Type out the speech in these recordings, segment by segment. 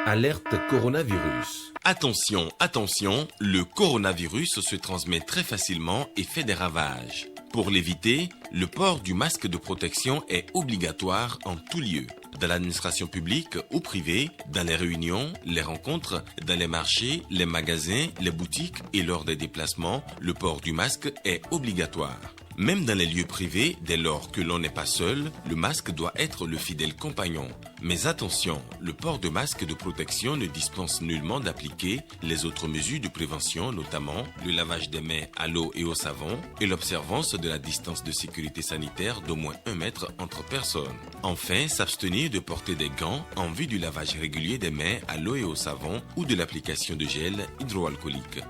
Alerte coronavirus. Attention, attention, le coronavirus se transmet très facilement et fait des ravages. Pour l'éviter, le port du masque de protection est obligatoire en tout lieu. Dans l'administration publique ou privée, dans les réunions, les rencontres, dans les marchés, les magasins, les boutiques et lors des déplacements, le port du masque est obligatoire. Même dans les lieux privés, dès lors que l'on n'est pas seul, le masque doit être le fidèle compagnon. Mais attention, le port de masque de protection ne dispense nullement d'appliquer les autres mesures de prévention, notamment le lavage des mains à l'eau et au savon et l'observance de la distance de sécurité sanitaire d'au moins 1 mètre entre personnes. Enfin, s'abstenir de porter des gants en vue du lavage régulier des mains à l'eau et au savon ou de l'application de gel hydroalcoolique.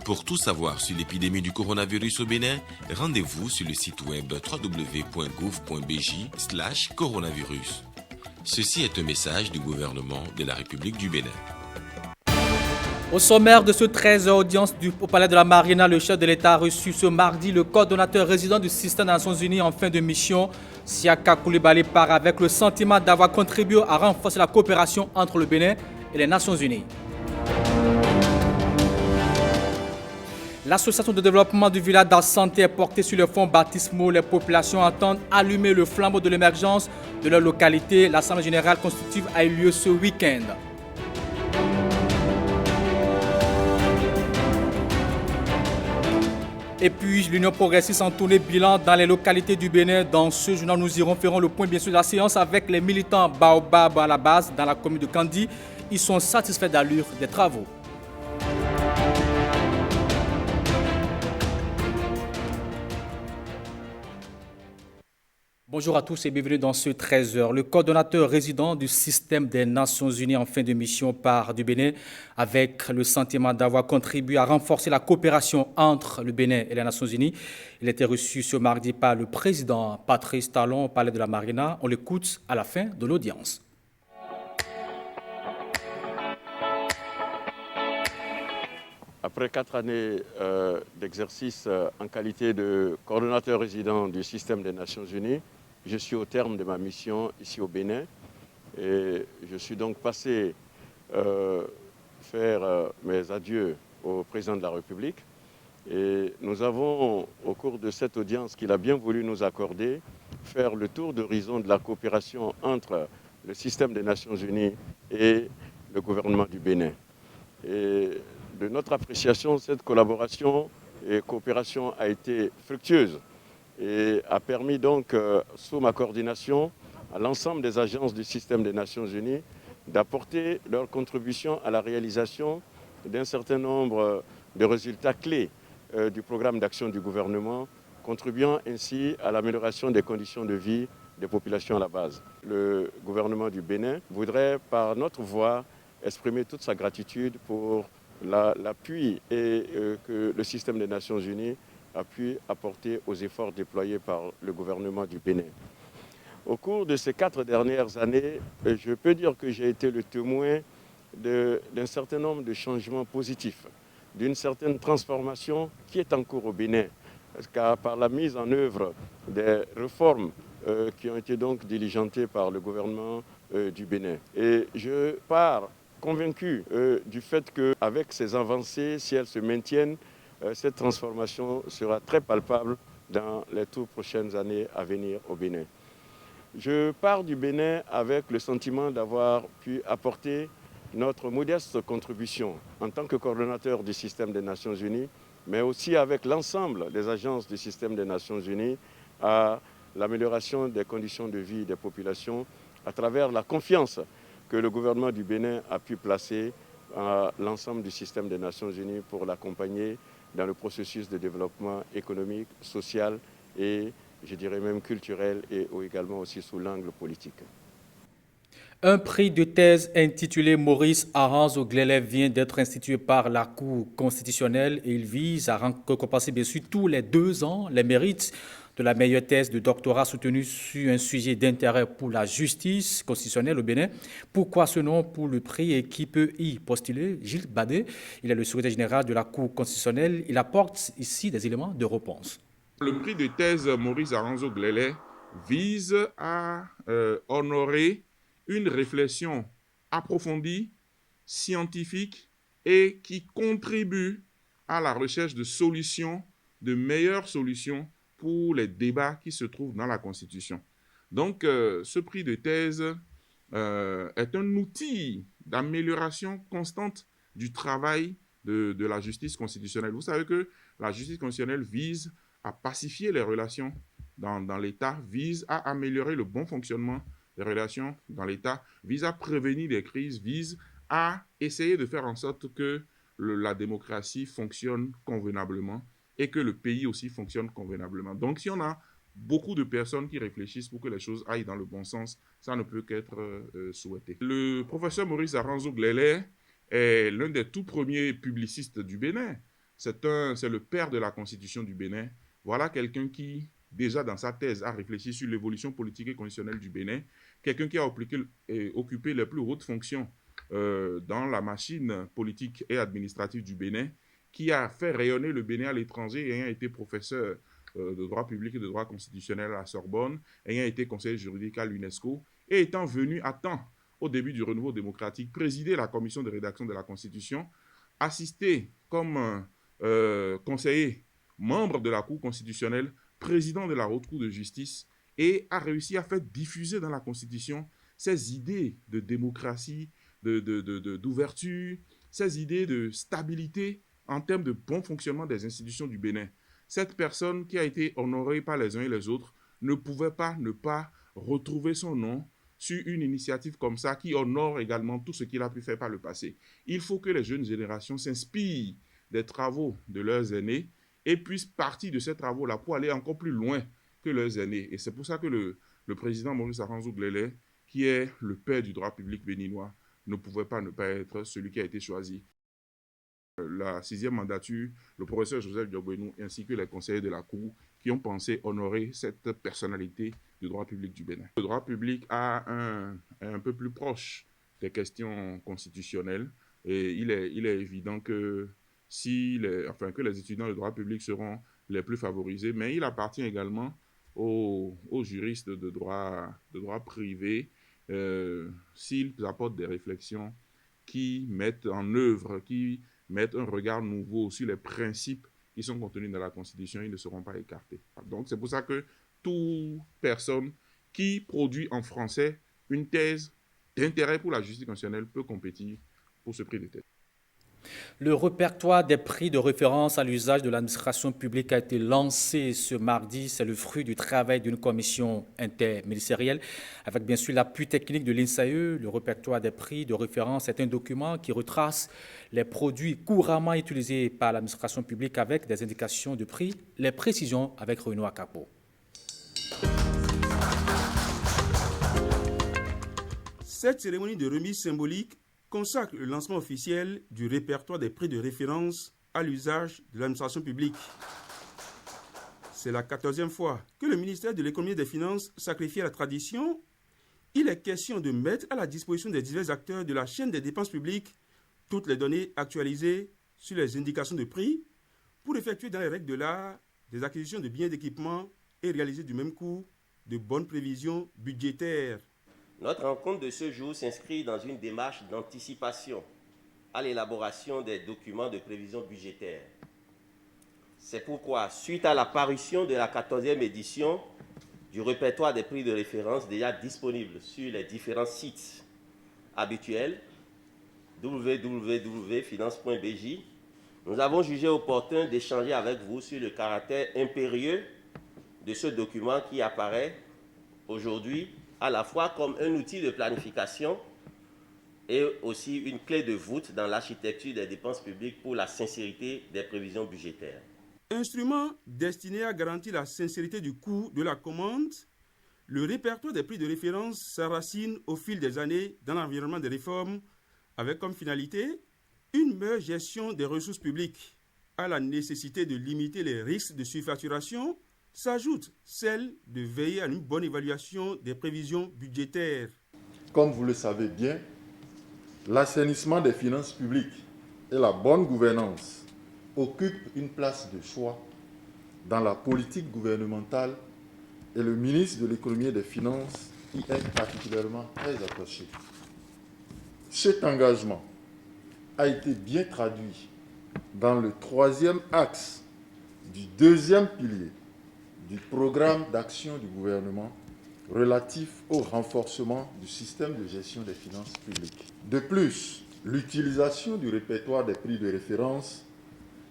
Pour tout savoir sur l'épidémie du coronavirus au Bénin, rendez-vous sur le site web www.gouv.bj/coronavirus. Ceci est un message du gouvernement de la République du Bénin. Au sommaire de ce 13h audience au Palais de la Marina, le chef de l'État a reçu ce mardi le coordonnateur résident du système des Nations Unies en fin de mission. Siaka Coulibaly part avec le sentiment d'avoir contribué à renforcer la coopération entre le Bénin et les Nations Unies. L'association de développement du village d'Assanté est portée sur le fonds baptismaux. Les populations entendent allumer le flambeau de l'émergence de leur localité. L'Assemblée générale constitutive a eu lieu ce week-end. Et puis, l'Union progressiste en tournée bilan dans les localités du Bénin. Dans ce journal, nous ferons le point bien sûr de la séance avec les militants Baobab à la base dans la commune de Kandi. Ils sont satisfaits d'allure des travaux. Bonjour à tous et bienvenue dans ce 13h. Le coordonnateur résident du système des Nations Unies en fin de mission part du Bénin avec le sentiment d'avoir contribué à renforcer la coopération entre le Bénin et les Nations Unies. Il a été reçu ce mardi par le président Patrice Talon au Palais de la Marina. On l'écoute à la fin de l'audience. Après 4 années d'exercice en qualité de coordonnateur résident du système des Nations Unies, je suis au terme de ma mission ici au Bénin et je suis donc passé faire mes adieux au président de la République. Et nous avons, au cours de cette audience qu'il a bien voulu nous accorder, faire le tour d'horizon de la coopération entre le système des Nations Unies et le gouvernement du Bénin. Et de notre appréciation, cette collaboration et coopération a été fructueuse et a permis donc, sous ma coordination, à l'ensemble des agences du système des Nations Unies d'apporter leur contribution à la réalisation d'un certain nombre de résultats clés du programme d'action du gouvernement, contribuant ainsi à l'amélioration des conditions de vie des populations à la base. Le gouvernement du Bénin voudrait, par notre voix, exprimer toute sa gratitude pour l'appui que le système des Nations Unies a pu apporter aux efforts déployés par le gouvernement du Bénin. Au cours de ces 4 dernières années, je peux dire que j'ai été le témoin d'un certain nombre de changements positifs, d'une certaine transformation qui est en cours au Bénin, car par la mise en œuvre des réformes qui ont été donc diligentées par le gouvernement du Bénin. Et je pars convaincu du fait qu'avec ces avancées, si elles se maintiennent, cette transformation sera très palpable dans les toutes prochaines années à venir au Bénin. Je pars du Bénin avec le sentiment d'avoir pu apporter notre modeste contribution en tant que coordonnateur du système des Nations Unies, mais aussi avec l'ensemble des agences du système des Nations Unies à l'amélioration des conditions de vie des populations à travers la confiance que le gouvernement du Bénin a pu placer à l'ensemble du système des Nations Unies pour l'accompagner dans le processus de développement économique, social et, je dirais même, culturel et également aussi sous l'angle politique. Un prix de thèse intitulé Maurice Aranzo Glele vient d'être institué par la Cour constitutionnelle et il vise à récompenser bien sûr tous les 2 ans les mérites de la meilleure thèse de doctorat soutenue sur un sujet d'intérêt pour la justice constitutionnelle au Bénin. Pourquoi ce nom pour le prix et qui peut y postuler? Gilles Badé, il est le secrétaire général de la Cour constitutionnelle. Il apporte ici des éléments de réponse. Le prix de thèse Maurice Aranzo Glele vise à honorer une réflexion approfondie scientifiques et qui contribuent à la recherche de solutions, de meilleures solutions pour les débats qui se trouvent dans la Constitution. Donc, ce prix de thèse est un outil d'amélioration constante du travail de la justice constitutionnelle. Vous savez que la justice constitutionnelle vise à pacifier les relations dans l'État, vise à améliorer le bon fonctionnement des relations dans l'État, vise à prévenir les crises, vise à essayer de faire en sorte que la démocratie fonctionne convenablement et que le pays aussi fonctionne convenablement. Donc, si on a beaucoup de personnes qui réfléchissent pour que les choses aillent dans le bon sens, ça ne peut qu'être souhaité. Le professeur Maurice Aranzo Glélé est l'un des tout premiers publicistes du Bénin. C'est le père de la Constitution du Bénin. Voilà quelqu'un qui, déjà dans sa thèse, a réfléchi sur l'évolution politique et constitutionnelle du Bénin. Quelqu'un qui a occupé les plus hautes fonctions dans la machine politique et administrative du Bénin, qui a fait rayonner le Bénin à l'étranger, ayant été professeur de droit public et de droit constitutionnel à la Sorbonne, ayant été conseiller juridique à l'UNESCO, et étant venu à temps, au début du renouveau démocratique, présider la commission de rédaction de la Constitution, assister comme conseiller, membre de la Cour constitutionnelle, président de la Haute Cour de justice, et a réussi à faire diffuser dans la Constitution ces idées de démocratie, d'ouverture, ces idées de stabilité en termes de bon fonctionnement des institutions du Bénin. Cette personne qui a été honorée par les uns et les autres ne pouvait pas ne pas retrouver son nom sur une initiative comme ça qui honore également tout ce qu'il a pu faire par le passé. Il faut que les jeunes générations s'inspirent des travaux de leurs aînés et puissent partir de ces travaux-là pour aller encore plus loin que leurs aînés. Et c'est pour ça que le président Maurice Aranzo Glélé, qui est le père du droit public béninois, ne pouvait pas ne pas être celui qui a été choisi. La 6e mandature, le professeur Joseph Diogbenou ainsi que les conseillers de la Cour qui ont pensé honorer cette personnalité du droit public du Bénin. Le droit public est un peu plus proche des questions constitutionnelles et il est évident que, que les étudiants de droit public seront les plus favorisés, mais il appartient également aux juristes de droit privé s'ils apportent des réflexions qui mettent en œuvre, qui mettent un regard nouveau sur les principes qui sont contenus dans la Constitution, ils ne seront pas écartés. Donc, c'est pour ça que toute personne qui produit en français une thèse d'intérêt pour la justice constitutionnelle peut compétir pour ce prix de thèse. Le répertoire des prix de référence à l'usage de l'administration publique a été lancé ce mardi. C'est le fruit du travail d'une commission interministérielle avec bien sûr l'appui technique de l'INSAE. Le répertoire des prix de référence est un document qui retrace les produits couramment utilisés par l'administration publique avec des indications de prix. Les précisions avec Renoir Capo. Cette cérémonie de remise symbolique consacre le lancement officiel du répertoire des prix de référence à l'usage de l'administration publique. C'est la 14e fois que le ministère de l'Économie et des Finances sacrifie à la tradition. Il est question de mettre à la disposition des divers acteurs de la chaîne des dépenses publiques toutes les données actualisées sur les indications de prix pour effectuer dans les règles de l'art des acquisitions de biens d'équipement et réaliser du même coup de bonnes prévisions budgétaires. Notre rencontre de ce jour s'inscrit dans une démarche d'anticipation à l'élaboration des documents de prévision budgétaire. C'est pourquoi, suite à la parution de la 14e édition du répertoire des prix de référence déjà disponible sur les différents sites habituels, www.finance.bj, nous avons jugé opportun d'échanger avec vous sur le caractère impérieux de ce document qui apparaît aujourd'hui à la fois comme un outil de planification et aussi une clé de voûte dans l'architecture des dépenses publiques pour la sincérité des prévisions budgétaires. Instrument destiné à garantir la sincérité du coût de la commande, le répertoire des prix de référence s'enracine au fil des années dans l'environnement des réformes avec comme finalité une meilleure gestion des ressources publiques. À la nécessité de limiter les risques de surfacturation s'ajoute celle de veiller à une bonne évaluation des prévisions budgétaires. Comme vous le savez bien, l'assainissement des finances publiques et la bonne gouvernance occupent une place de choix dans la politique gouvernementale et le ministre de l'Économie et des Finances y est particulièrement très attaché. Cet engagement a été bien traduit dans le troisième axe du deuxième pilier du programme d'action du gouvernement relatif au renforcement du système de gestion des finances publiques. De plus, l'utilisation du répertoire des prix de référence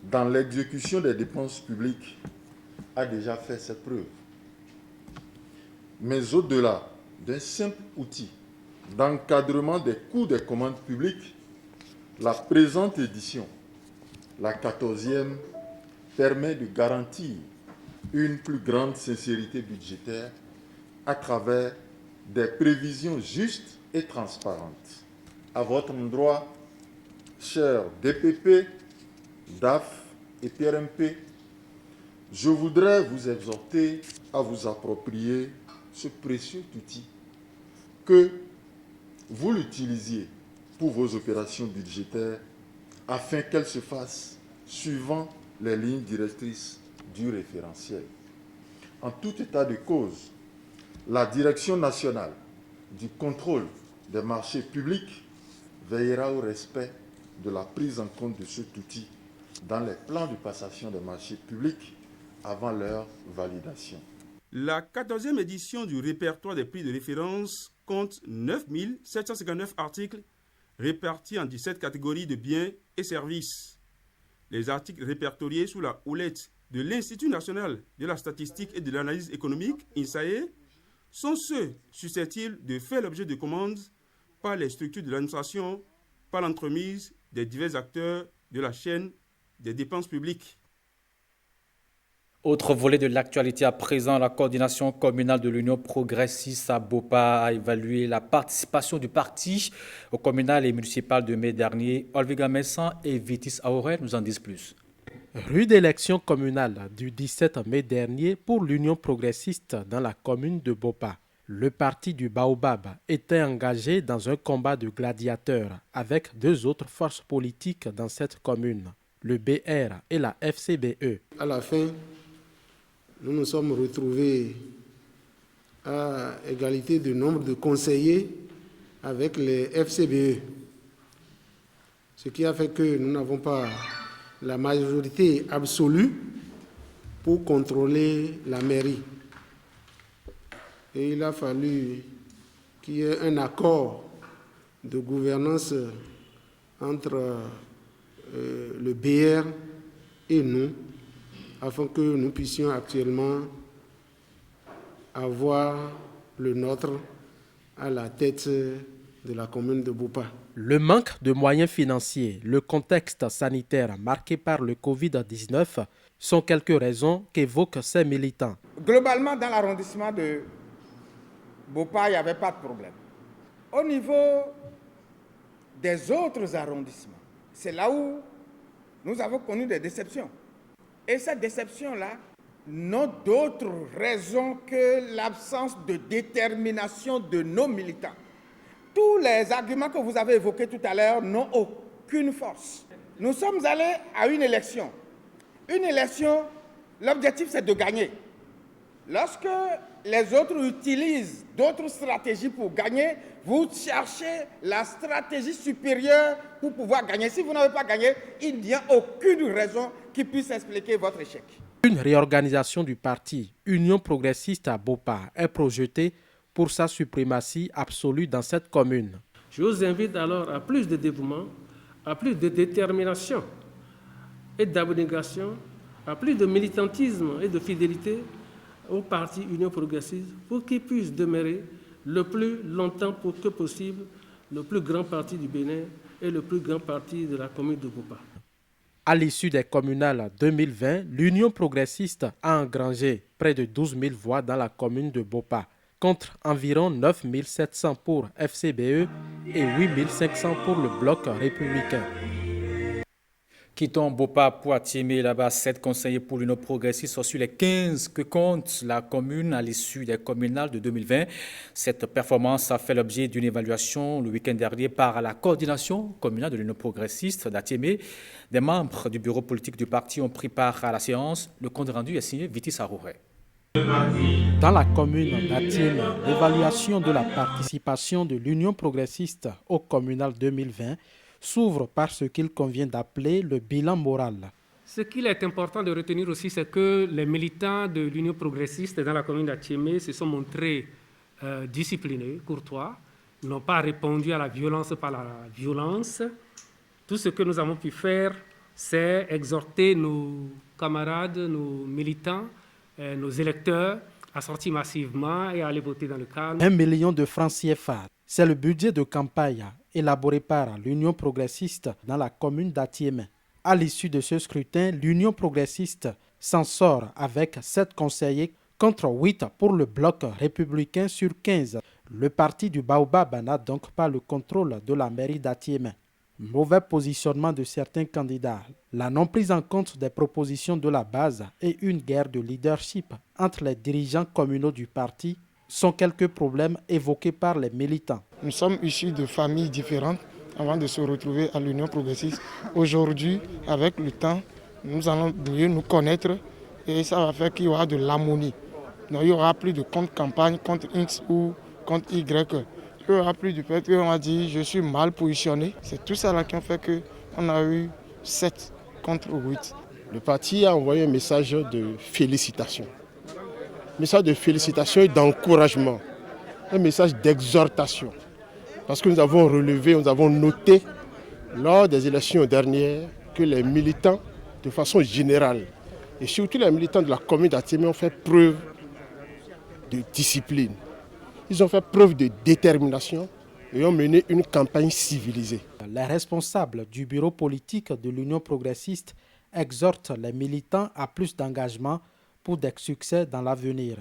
dans l'exécution des dépenses publiques a déjà fait ses preuves. Mais au-delà d'un simple outil d'encadrement des coûts des commandes publiques, la présente édition, la 14e, permet de garantir une plus grande sincérité budgétaire à travers des prévisions justes et transparentes. À votre endroit, chers DPP, DAF et PRMP, je voudrais vous exhorter à vous approprier ce précieux outil, que vous l'utilisiez pour vos opérations budgétaires afin qu'elles se fassent suivant les lignes directrices du référentiel. En tout état de cause, la Direction nationale du contrôle des marchés publics veillera au respect de la prise en compte de cet outil dans les plans de passation des marchés publics avant leur validation. La 14e édition du répertoire des prix de référence compte 9 759 articles répartis en 17 catégories de biens et services. Les articles répertoriés sous la houlette de l'Institut national de la statistique et de l'analyse économique, INSAE, sont ceux susceptibles de faire l'objet de commandes par les structures de l'administration, par l'entremise des divers acteurs de la chaîne des dépenses publiques. Autre volet de l'actualité à présent, la coordination communale de l'Union progressiste à Bopa a évalué la participation du parti au communal et municipal de mai dernier. Olvega Messan et Vitis Aurel nous en disent plus. Rue d'élection communale du 17 mai dernier pour l'Union progressiste dans la commune de Bopa. Le parti du Baobab était engagé dans un combat de gladiateurs avec deux autres forces politiques dans cette commune, le BR et la FCBE. À la fin, nous nous sommes retrouvés à égalité de nombre de conseillers avec les FCBE. Ce qui a fait que nous n'avons pas la majorité absolue pour contrôler la mairie. Et il a fallu qu'il y ait un accord de gouvernance entre le BR et nous, afin que nous puissions actuellement avoir le nôtre à la tête de la commune de Bopa. Le manque de moyens financiers, le contexte sanitaire marqué par le Covid-19 sont quelques raisons qu'évoquent ces militants. Globalement, dans l'arrondissement de Bopa, il n'y avait pas de problème. Au niveau des autres arrondissements, c'est là où nous avons connu des déceptions. Et ces déceptions-là n'ont d'autre raison que l'absence de détermination de nos militants. Tous les arguments que vous avez évoqués tout à l'heure n'ont aucune force. Nous sommes allés à une élection. Une élection, l'objectif c'est de gagner. Lorsque les autres utilisent d'autres stratégies pour gagner, vous cherchez la stratégie supérieure pour pouvoir gagner. Si vous n'avez pas gagné, il n'y a aucune raison qui puisse expliquer votre échec. Une réorganisation du parti Union progressiste à Bopa est projetée pour sa suprématie absolue dans cette commune. Je vous invite alors à plus de dévouement, à plus de détermination et d'abnégation, à plus de militantisme et de fidélité au parti Union progressiste pour qu'il puisse demeurer le plus longtemps que possible le plus grand parti du Bénin et le plus grand parti de la commune de Bopa. À l'issue des communales 2020, l'Union progressiste a engrangé près de 12 000 voix dans la commune de Bopa, contre environ 9 700 pour FCBE et 8 500 pour le Bloc républicain. Quittons Bopa pour Atiémé, là-bas 7 conseillers pour l'Union progressiste sur les 15 que compte la commune à l'issue des communales de 2020. Cette performance a fait l'objet d'une évaluation le week-end dernier par la coordination communale de l'Union progressiste d'Atiémé. Des membres du bureau politique du parti ont pris part à la séance. Le compte rendu est signé Vitis Arouret. Dans la commune d'Atiémé, l'évaluation de la participation de l'Union progressiste au communal 2020 s'ouvre par ce qu'il convient d'appeler le bilan moral. Ce qu'il est important de retenir aussi, c'est que les militants de l'Union progressiste dans la commune d'Attiémé se sont montrés disciplinés, courtois, n'ont pas répondu à la violence par la violence. Tout ce que nous avons pu faire, c'est exhorter nos camarades, nos militants, nos électeurs à sortir massivement et à aller voter dans le calme. 1 million de francs CFA, c'est le budget de campagne élaboré par l'Union progressiste dans la commune d'Attiémé. À l'issue de ce scrutin, l'Union progressiste s'en sort avec 7 conseillers contre 8 pour le bloc républicain sur 15. Le parti du Baobab n'a donc pas le contrôle de la mairie d'Attiémé. Mauvais positionnement de certains candidats, la non prise en compte des propositions de la base et une guerre de leadership entre les dirigeants communaux du parti sont quelques problèmes évoqués par les militants. Nous sommes issus de familles différentes avant de se retrouver à l'Union progressiste. Aujourd'hui, avec le temps, nous allons mieux nous connaître et ça va faire qu'il y aura de l'harmonie. Donc, il n'y aura plus de compte campagne contre X ou contre Y. Il n'y aura plus du fait qu'on va dire je suis mal positionné. C'est tout ça là qui a fait qu'on a eu 7 contre 8. Le parti a envoyé un message de félicitations. Un message de félicitations et d'encouragement. Un message d'exhortation. Parce que nous avons relevé, nous avons noté lors des élections dernières que les militants, de façon générale, et surtout les militants de la commune d'Attiémé ont fait preuve de discipline. Ils ont fait preuve de détermination et ont mené une campagne civilisée. Les responsables du bureau politique de l'Union progressiste exhortent les militants à plus d'engagement pour des succès dans l'avenir.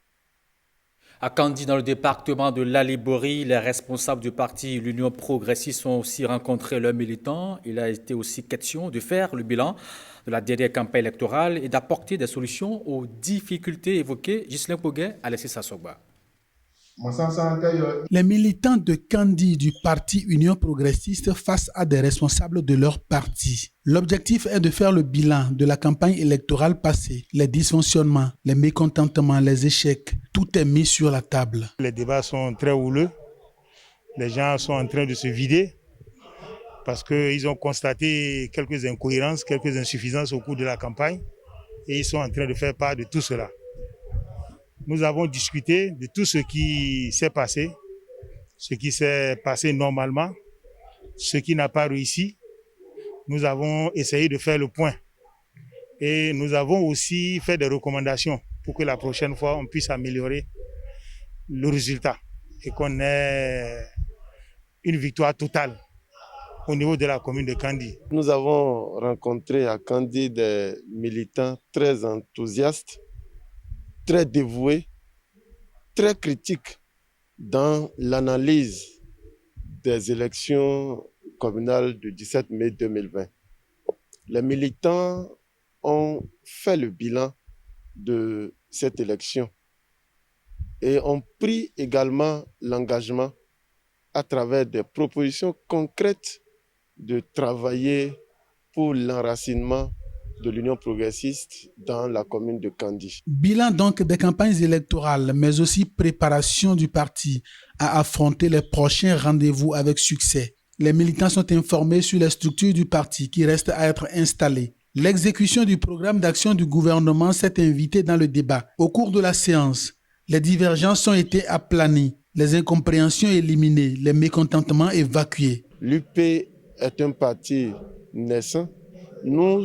À Kandi, dans le département de l'Alibori, les responsables du parti l'Union progressiste ont aussi rencontré leurs militants. Il a été aussi question de faire le bilan de la dernière campagne électorale et d'apporter des solutions aux difficultés évoquées. Ghislain Poguet, Alexis Sassoba. Les militants de Kandi du parti Union progressiste face à des responsables de leur parti. L'objectif est de faire le bilan de la campagne électorale passée, les dysfonctionnements, les mécontentements, les échecs. Tout est mis sur la table. Les débats sont très houleux. Les gens sont en train de se vider parce qu'ils ont constaté quelques incohérences, quelques insuffisances au cours de la campagne et ils sont en train de faire part de tout cela. Nous avons discuté de tout ce qui s'est passé normalement, ce qui n'a pas réussi. Nous avons essayé de faire le point. Et nous avons aussi fait des recommandations pour que la prochaine fois, on puisse améliorer le résultat et qu'on ait une victoire totale au niveau de la commune de Kandi. Nous avons rencontré à Kandi des militants très enthousiastes, très dévoués, très critiques dans l'analyse des élections communales du 17 mai 2020. Les militants ont fait le bilan de cette élection et ont pris également l'engagement à travers des propositions concrètes de travailler pour l'enracinement de l'Union progressiste dans la commune de Kandi. Bilan donc des campagnes électorales, mais aussi préparation du parti à affronter les prochains rendez-vous avec succès. Les militants sont informés sur les structures du parti qui restent à être installées. L'exécution du programme d'action du gouvernement s'est invitée dans le débat. Au cours de la séance, les divergences ont été aplanies, les incompréhensions éliminées, les mécontentements évacués. L'UP est un parti naissant. Nous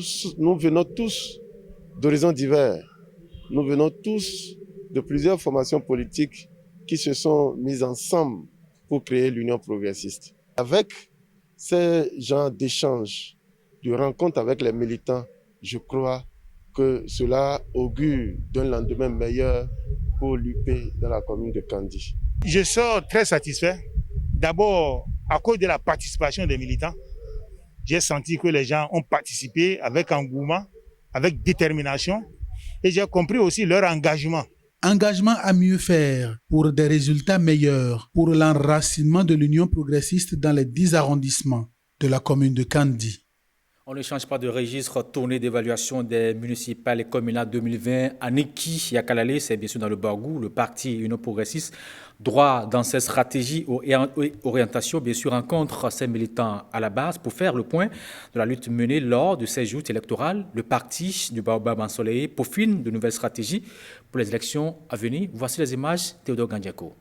venons tous d'horizons divers. Nous venons tous de plusieurs formations politiques qui se sont mises ensemble pour créer l'Union progressiste. Avec ces genres d'échanges, de rencontres avec les militants, je crois que cela augure d'un lendemain meilleur pour l'UP dans la commune de Kandi. Je sors très satisfait. D'abord, à cause de la participation des militants, j'ai senti que les gens ont participé avec engouement, avec détermination et j'ai compris aussi leur engagement. Engagement à mieux faire pour des résultats meilleurs pour l'enracinement de l'Union progressiste dans les 10 arrondissements de la commune de Kandi. On ne change pas de registre. Tournée d'évaluation des municipales et communales 2020 à Niki et à Kalalé, c'est bien sûr dans le Bargou. Le parti Union progressiste, droit dans ses stratégies et orientations, bien sûr, rencontre ses militants à la base pour faire le point de la lutte menée lors de ces joutes électorales. Le parti du Baobab ensoleillé peaufine de nouvelles stratégies pour les élections à venir. Voici les images, Théodore Gandiako.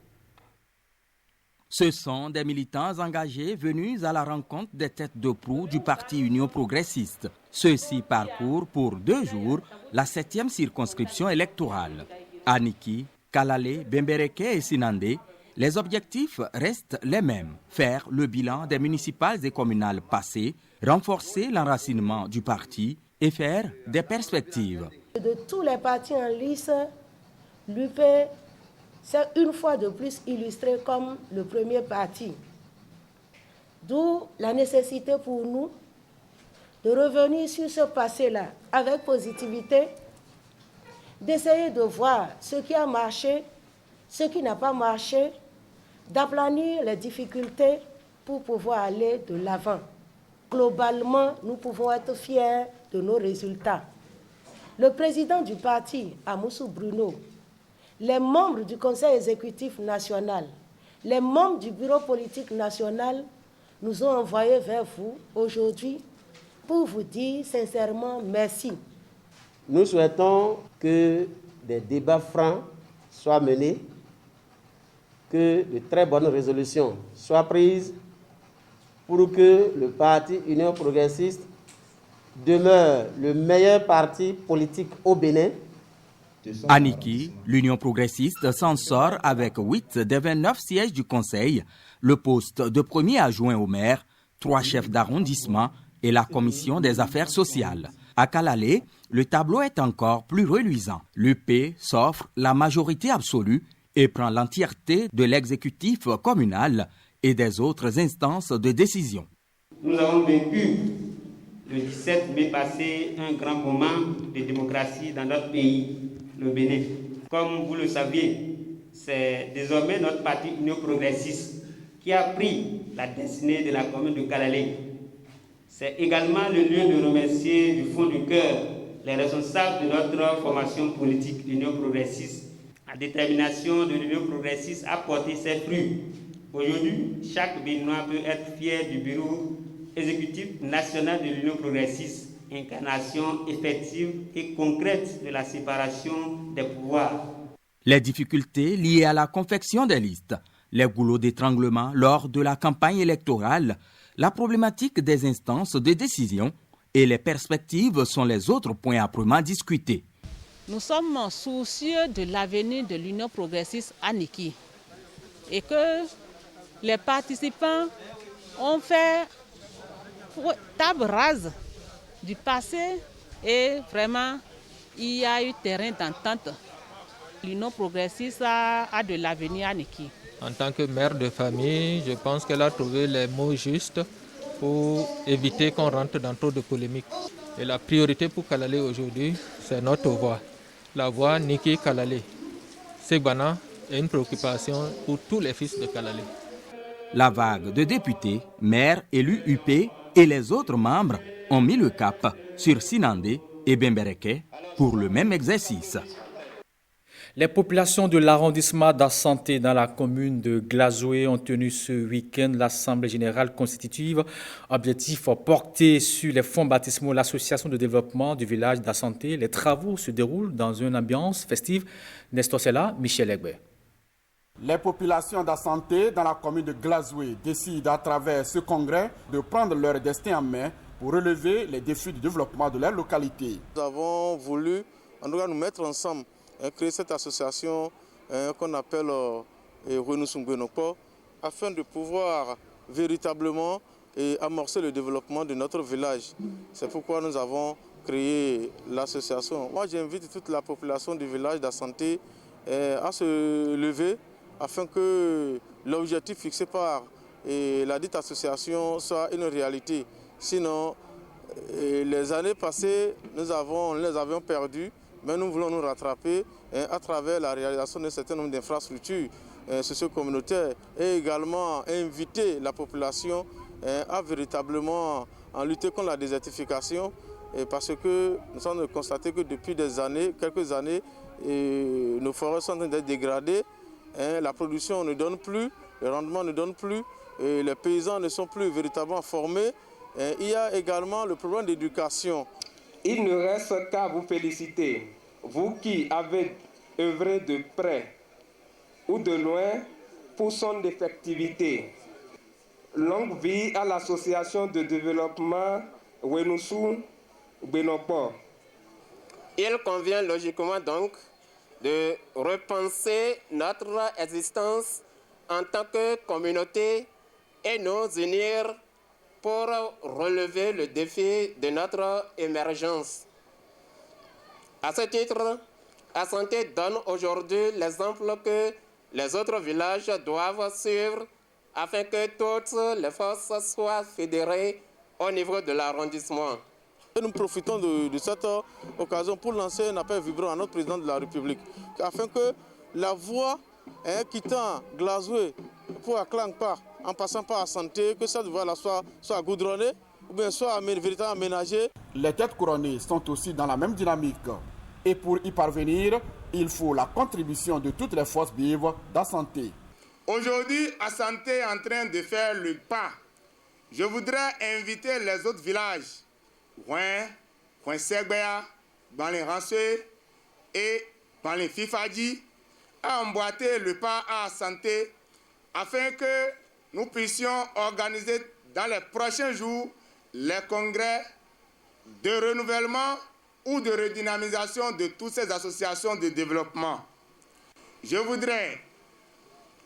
Ce sont des militants engagés venus à la rencontre des têtes de proue du parti Union progressiste. Ceux-ci parcourent pour 2 jours la 7e circonscription électorale. À Niki, Kalalé, Bembereke et Sinandé, les objectifs restent les mêmes. Faire le bilan des municipales et communales passées, renforcer l'enracinement du parti et faire des perspectives. De tous les partis en lice, l'UP c'est une fois de plus illustré comme le premier parti. D'où la nécessité pour nous de revenir sur ce passé-là avec positivité, d'essayer de voir ce qui a marché, ce qui n'a pas marché, d'aplanir les difficultés pour pouvoir aller de l'avant. Globalement, nous pouvons être fiers de nos résultats. Le président du parti, Amoussou Bruno, les membres du Conseil exécutif national, les membres du bureau politique national nous ont envoyés vers vous aujourd'hui pour vous dire sincèrement merci. Nous souhaitons que des débats francs soient menés, que de très bonnes résolutions soient prises pour que le parti Union progressiste demeure le meilleur parti politique au Bénin. À Niki, l'Union progressiste s'en sort avec 8 des 29 sièges du Conseil, le poste de premier adjoint au maire, 3 chefs d'arrondissement et la commission des affaires sociales. À Kalalé, le tableau est encore plus reluisant. L'UP s'offre la majorité absolue et prend l'entièreté de l'exécutif communal et des autres instances de décision. Nous avons vécu le 17 mai passé un grand moment de démocratie dans notre pays, le Bénin. Comme vous le saviez, c'est désormais notre parti Union progressiste qui a pris la destinée de la commune de Kalalé. C'est également le lieu de remercier du fond du cœur les responsables de notre formation politique, l'Union progressiste. La détermination de l'Union progressiste a porté ses fruits. Aujourd'hui, chaque Béninois peut être fier du bureau exécutif national de l'Union progressiste, incarnation effective et concrète de la séparation des pouvoirs. Les difficultés liées à la confection des listes, les goulots d'étranglement lors de la campagne électorale, la problématique des instances de décision et les perspectives sont les autres points âprement discutés. Nous sommes soucieux de l'avenir de l'Union progressiste à Niki et que les participants ont fait table rase du passé et vraiment il y a eu terrain d'entente. L'Union progressiste a de l'avenir à Niki. En tant que mère de famille, je pense qu'elle a trouvé les mots justes pour éviter qu'on rentre dans trop de polémiques. Et la priorité pour Kalalé aujourd'hui, c'est notre voix. La voix Niki Kalalé. Segbana est une préoccupation pour tous les fils de Kalalé. La vague de députés, maires, élus UP et les autres membres ont mis le cap sur Sinandé et Bembereke pour le même exercice. Les populations de l'arrondissement d'Assanté dans la commune de Glazoué ont tenu ce week-end l'Assemblée générale constitutive. Objectif porté sur les fonds baptismaux de l'association de développement du village d'Assanté. Les travaux se déroulent dans une ambiance festive. Nestor Sella, Michel Egbe. Les populations d'Assanté dans la commune de Glazoué décident à travers ce congrès de prendre leur destin en main pour relever les défis du développement de leur localité. Nous avons voulu en tout cas nous mettre ensemble et créer cette association qu'on appelle Renoussungbenokpo afin de pouvoir véritablement amorcer le développement de notre village. C'est pourquoi nous avons créé l'association. Moi j'invite toute la population du village d'Assanté à se lever afin que l'objectif fixé par la dite association soit une réalité. Sinon, les années passées, nous les avions perdues, mais nous voulons nous rattraper à travers la réalisation d'un certain nombre d'infrastructures socio-communautaires et également inviter la population a véritablement en lutter contre la désertification, et parce que nous sommes constatés que depuis quelques années, nos forêts sont en train d'être dégradées, la production ne donne plus, le rendement ne donne plus, et les paysans ne sont plus véritablement formés. Il y a également le problème d'éducation. Il ne reste qu'à vous féliciter, vous qui avez œuvré de près ou de loin pour son effectivité. Longue vie à l'association de développement Wenusou Benokpo. Il convient logiquement donc de repenser notre existence en tant que communauté et nous unir pour relever le défi de notre émergence. À ce titre, Asante donne aujourd'hui l'exemple que les autres villages doivent suivre afin que toutes les forces soient fédérées au niveau de l'arrondissement. Nous profitons de cette occasion pour lancer un appel vibrant à notre président de la République, afin que la voie quittant Glazoué pour Aklankpa, en passant par Asante, que cette voie-là soit goudronnée ou bien soit véritablement aménagée. Les têtes couronnées sont aussi dans la même dynamique. Et pour y parvenir, il faut la contribution de toutes les forces vives d'Asante. Aujourd'hui, Asante est en train de faire le pas. Je voudrais inviter les autres villages, Ouin, Kouensegbea, Banlé-Ransé et Banlé-Fifadji, à emboîter le pas à Asante afin que nous puissions organiser dans les prochains jours les congrès de renouvellement ou de redynamisation de toutes ces associations de développement. Je voudrais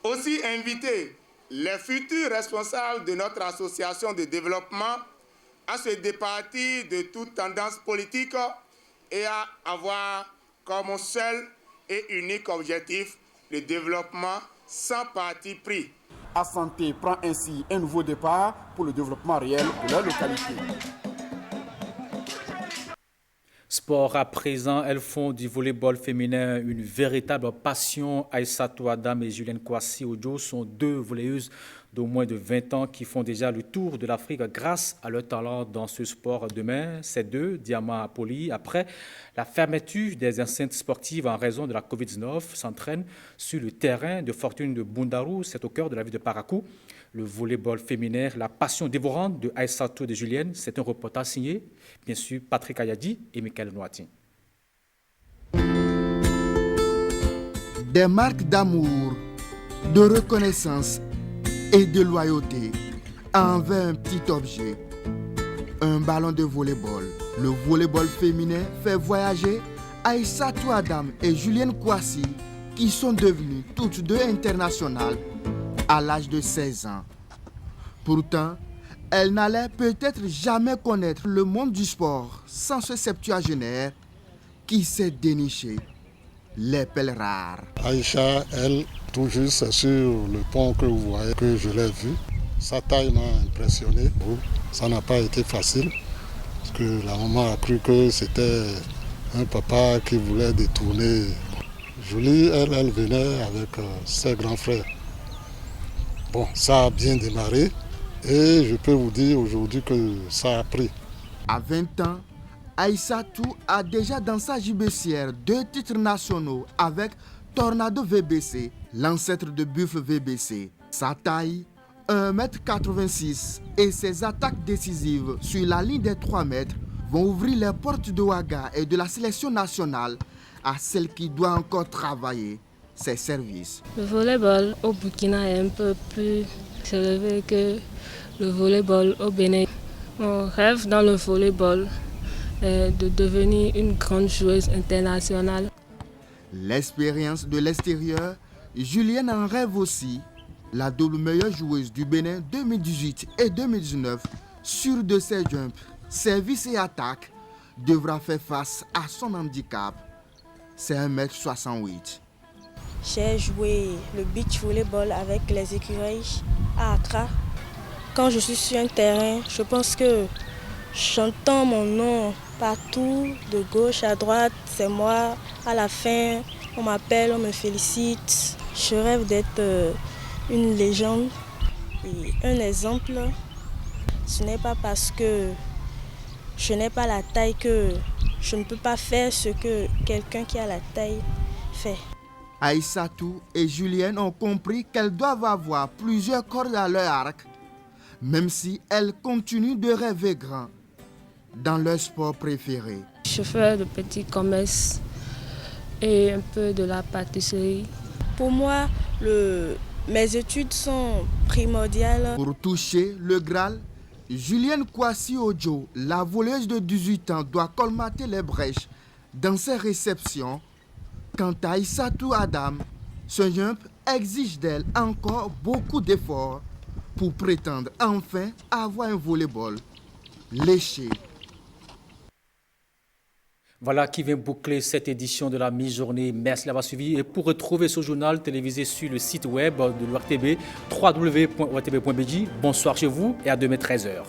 aussi inviter les futurs responsables de notre association de développement à se départir de toute tendance politique et à avoir comme seul et unique objectif le développement sans parti pris. Asante prend ainsi un nouveau départ pour le développement réel de leur localité. Sport à présent, elles font du volleyball féminin une véritable passion. Aïssatou Adam et Julienne Kouassi Ojo sont deux volleyeuses d'au moins de 20 ans qui font déjà le tour de l'Afrique grâce à leur talent dans ce sport. Demain, ces deux diamants polis, après la fermeture des enceintes sportives en raison de la COVID-19, s'entraînent sur le terrain de Fortune de Bundaru, c'est au cœur de la ville de Parakou. Le volleyball féminin, la passion dévorante de Aïssatou et de Julienne, c'est un reportage signé, bien sûr, Patrick Ayadi et Michael Noati. Des marques d'amour, de reconnaissance et de loyauté envers un petit objet, un ballon de volleyball. Le volleyball féminin fait voyager Aïssatou Adam et Julienne Kouassi, qui sont devenues toutes deux internationales à l'âge de 16 ans. Pourtant, elles n'allaient peut-être jamais connaître le monde du sport sans ce septuagénaire qui s'est déniché les pelles rares. Aïcha, elle, tout juste sur le pont que vous voyez, que je l'ai vu, sa taille m'a impressionné. Ça n'a pas été facile, parce que la maman a cru que c'était un papa qui voulait détourner. Julie, elle venait avec ses grands frères. Bon, ça a bien démarré et je peux vous dire aujourd'hui que ça a pris. À 20 ans, Aïssatou a déjà dans sa gibecière 2 titres nationaux avec Tornado VBC, l'ancêtre de Buff VBC. Sa taille, 1,86 m et ses attaques décisives sur la ligne des 3 mètres vont ouvrir les portes de Ouaga et de la sélection nationale à celle qui doit encore travailler ses services. Le volleyball au Burkina est un peu plus élevé que le volleyball au Bénin. Mon rêve dans le volleyball est de devenir une grande joueuse internationale. L'expérience de l'extérieur, Julienne en rêve aussi. La double meilleure joueuse du Bénin 2018 et 2019, sûre de ses jumps, services et attaques, devra faire face à son handicap. C'est 1,68 m. J'ai joué le beach volleyball avec les écureuils à Accra. Quand je suis sur un terrain, je pense que j'entends mon nom partout, de gauche à droite, c'est moi. À la fin, on m'appelle, on me félicite. Je rêve d'être une légende et un exemple Ce n'est pas parce que je n'ai pas la taille que je ne peux pas faire ce que quelqu'un qui a la taille fait. Aïssatou et Julienne ont compris qu'elles doivent avoir plusieurs cordes à leur arc, même si elles continuent de rêver grand dans leur sport préféré. Je fais de petits commerces et un peu de la pâtisserie. Pour moi, mes études sont primordiales. Pour toucher le Graal, Julienne Kwasi Ojo, la voleuse de 18 ans, doit colmater les brèches dans ses réceptions. Quant à Aïssatou Adam, ce jump exige d'elle encore beaucoup d'efforts pour prétendre enfin avoir un volleyball léché. Voilà qui vient boucler cette édition de la mi-journée. Merci d'avoir suivi. Et pour retrouver ce journal télévisé sur le site web de l'ORTB, www.ortb.bj, bonsoir chez vous et à demain 13h.